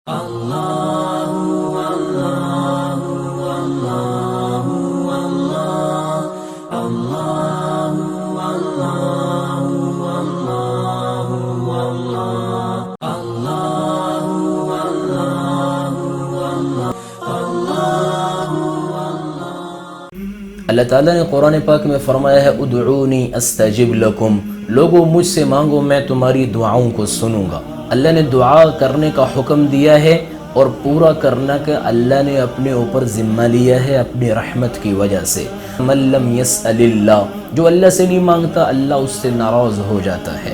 اللہ تعالیٰ نے قرآن پاک میں فرمایا ہے ادعونی استجب لکم، لوگوں مجھ سے مانگو میں تمہاری دعاؤں کو سنوں گا۔ اللہ نے دعا کرنے کا حکم دیا ہے اور پورا کرنا کا اللہ نے اپنے اوپر ذمہ لیا ہے اپنی رحمت کی وجہ سے۔ من لم یسأل اللہ، جو اللہ سے نہیں مانگتا اللہ اس سے ناراض ہو جاتا ہے،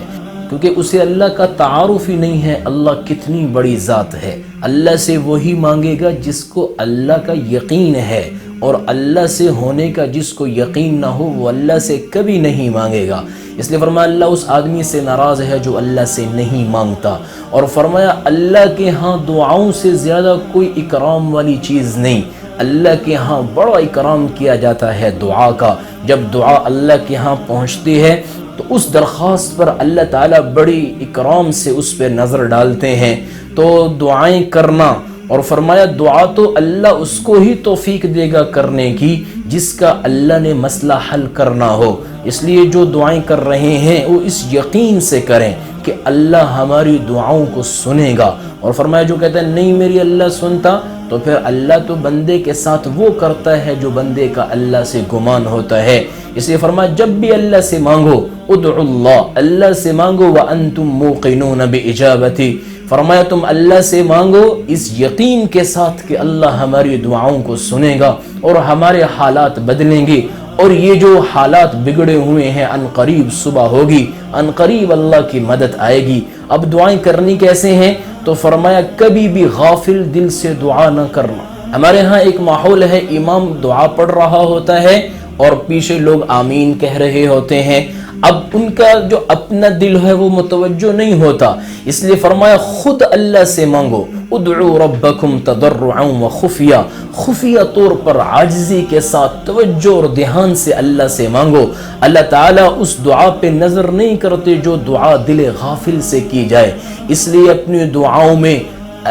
کیونکہ اسے اللہ کا تعارف ہی نہیں ہے اللہ کتنی بڑی ذات ہے۔ اللہ سے وہی مانگے گا جس کو اللہ کا یقین ہے، اور اللہ سے ہونے کا جس کو یقین نہ ہو وہ اللہ سے کبھی نہیں مانگے گا۔ اس لیے فرمایا اللہ اس آدمی سے ناراض ہے جو اللہ سے نہیں مانگتا، اور فرمایا اللہ کے ہاں دعاؤں سے زیادہ کوئی اکرام والی چیز نہیں۔ اللہ کے ہاں بڑا اکرام کیا جاتا ہے دعا کا۔ جب دعا اللہ کے ہاں پہنچتی ہے تو اس درخواست پر اللہ تعالیٰ بڑی اکرام سے اس پہ نظر ڈالتے ہیں۔ تو دعائیں کرنا، اور فرمایا دعا تو اللہ اس کو ہی توفیق دے گا کرنے کی جس کا اللہ نے مسئلہ حل کرنا ہو۔ اس لیے جو دعائیں کر رہے ہیں وہ اس یقین سے کریں کہ اللہ ہماری دعاؤں کو سنے گا، اور فرمایا جو کہتا ہے نہیں میری اللہ سنتا، تو پھر اللہ تو بندے کے ساتھ وہ کرتا ہے جو بندے کا اللہ سے گمان ہوتا ہے۔ اس لیے فرمایا جب بھی اللہ سے مانگو ادعوا اللہ سے مانگو وانتم موقنون باجابتی، فرمایا تم اللہ سے مانگو اس یقین کے ساتھ کہ اللہ ہماری دعاؤں کو سنے گا اور ہمارے حالات بدلیں گے، اور یہ جو حالات بگڑے ہوئے ہیں ان قریب صبح ہوگی، ان قریب اللہ کی مدد آئے گی۔ اب دعائیں کرنی کیسے ہیں؟ تو فرمایا کبھی بھی غافل دل سے دعا نہ کرنا۔ ہمارے ہاں ایک ماحول ہے، امام دعا پڑھ رہا ہوتا ہے اور پیچھے لوگ آمین کہہ رہے ہوتے ہیں، اب ان کا جو اپنا دل ہے وہ متوجہ نہیں ہوتا۔ اس لیے فرمایا خود اللہ سے مانگو، ادعوا ربکم تضرعا وخفیہ، خفیہ طور پر عاجزی کے ساتھ توجہ اور دھیان سے اللہ سے مانگو۔ اللہ تعالیٰ اس دعا پہ نظر نہیں کرتے جو دعا دل غافل سے کی جائے۔ اس لیے اپنی دعاؤں میں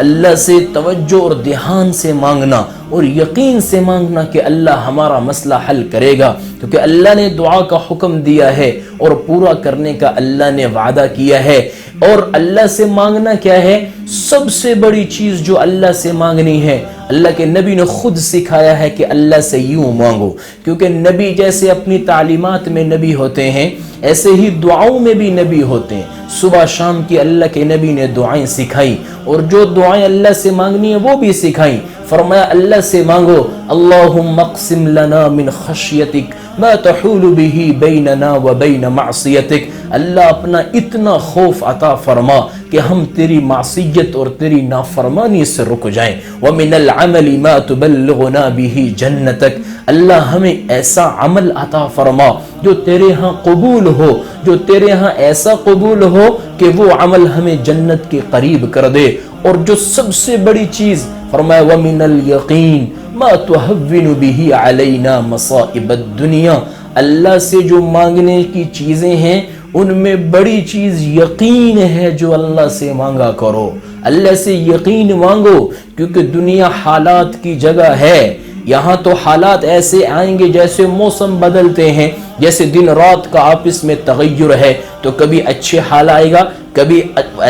اللہ سے توجہ اور دھیان سے مانگنا اور یقین سے مانگنا کہ اللہ ہمارا مسئلہ حل کرے گا، کیونکہ اللہ نے دعا کا حکم دیا ہے اور پورا کرنے کا اللہ نے وعدہ کیا ہے۔ اور اللہ سے مانگنا کیا ہے؟ سب سے بڑی چیز جو اللہ سے مانگنی ہے، اللہ کے نبی نے خود سکھایا ہے کہ اللہ سے یوں مانگو، کیونکہ نبی جیسے اپنی تعلیمات میں نبی ہوتے ہیں ایسے ہی دعاؤں میں بھی نبی ہوتے ہیں۔ صبح شام کی اللہ کے نبی نے دعائیں سکھائی، اور جو دعائیں اللہ سے مانگنی ہیں وہ بھی سکھائیں۔ فرمایا اللہ سے مانگو اللہم اقسم لنا من خشیتک ما تحول به بیننا وبین معصیتک، اللہ اپنا اتنا خوف عطا فرما کہ ہم تیری معصیت اور تیری نافرمانی سے رک جائیں۔ ومن العمل ما تبلغنا به جنتک، اللہ ہمیں ایسا عمل عطا فرما جو تیرے ہاں قبول ہو، جو تیرے ہاں ایسا قبول ہو کہ وہ عمل ہمیں جنت کے قریب کر دے۔ اور جو سب سے بڑی چیز فرمایا ومن الیقین ما تهون به علینا مصائب الدنیا، اللہ سے جو مانگنے کی چیزیں ہیں ان میں بڑی چیز یقین ہے، جو اللہ سے مانگا کرو، اللہ سے یقین مانگو، کیونکہ دنیا حالات کی جگہ ہے۔ یہاں تو حالات ایسے آئیں گے جیسے موسم بدلتے ہیں، جیسے دن رات کا آپس میں تغیر ہے، تو کبھی اچھے حال آئے گا، کبھی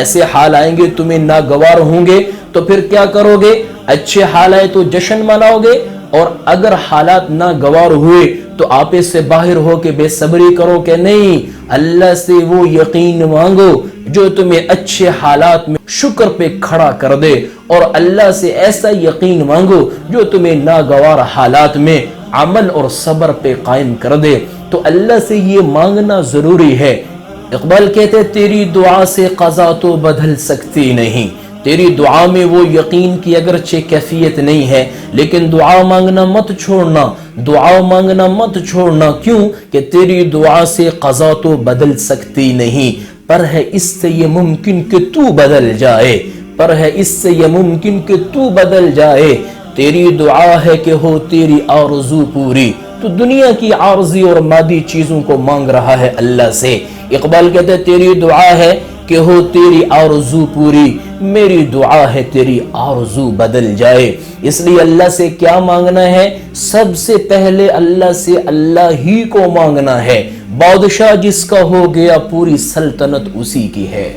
ایسے حال آئیں گے تمہیں ناگوار ہوں گے، تو پھر کیا کرو گے؟ اچھے حال آئے تو جشن مناؤ گے، اور اگر حالات ناگوار ہوئے تو آپس سے باہر ہو کے بے صبری کرو کہ نہیں۔ اللہ سے وہ یقین مانگو جو تمہیں اچھے حالات میں شکر پہ کھڑا کر دے، اور اللہ سے ایسا یقین مانگو جو تمہیں ناگوار حالات میں عمل اور صبر پہ قائم کر دے۔ تو اللہ سے یہ مانگنا ضروری ہے۔ اقبال کہتے ہیں تیری دعا سے قضا تو بدل سکتی نہیں، تیری دعا میں وہ یقین کی اگرچہ کیفیت نہیں ہے، لیکن دعا مانگنا مت چھوڑنا، دعا مانگنا مت چھوڑنا۔ کیوں کہ تیری دعا سے قضا تو بدل سکتی نہیں، پر ہے اس سے یہ ممکن کہ تو بدل جائے، پر ہے اس سے یہ ممکن کہ تو بدل جائے۔ تیری دعا ہے کہ ہو تیری آرزو پوری، تو دنیا کی عارضی اور مادی چیزوں کو مانگ رہا ہے اللہ سے۔ اقبال کہتے ہیں تیری دعا ہے کہ ہو تیری آرزو پوری، میری دعا ہے تیری آرزو بدل جائے۔ اس لیے اللہ سے کیا مانگنا ہے؟ سب سے پہلے اللہ سے اللہ ہی کو مانگنا ہے۔ بادشاہ جس کا ہو گیا پوری سلطنت اسی کی ہے۔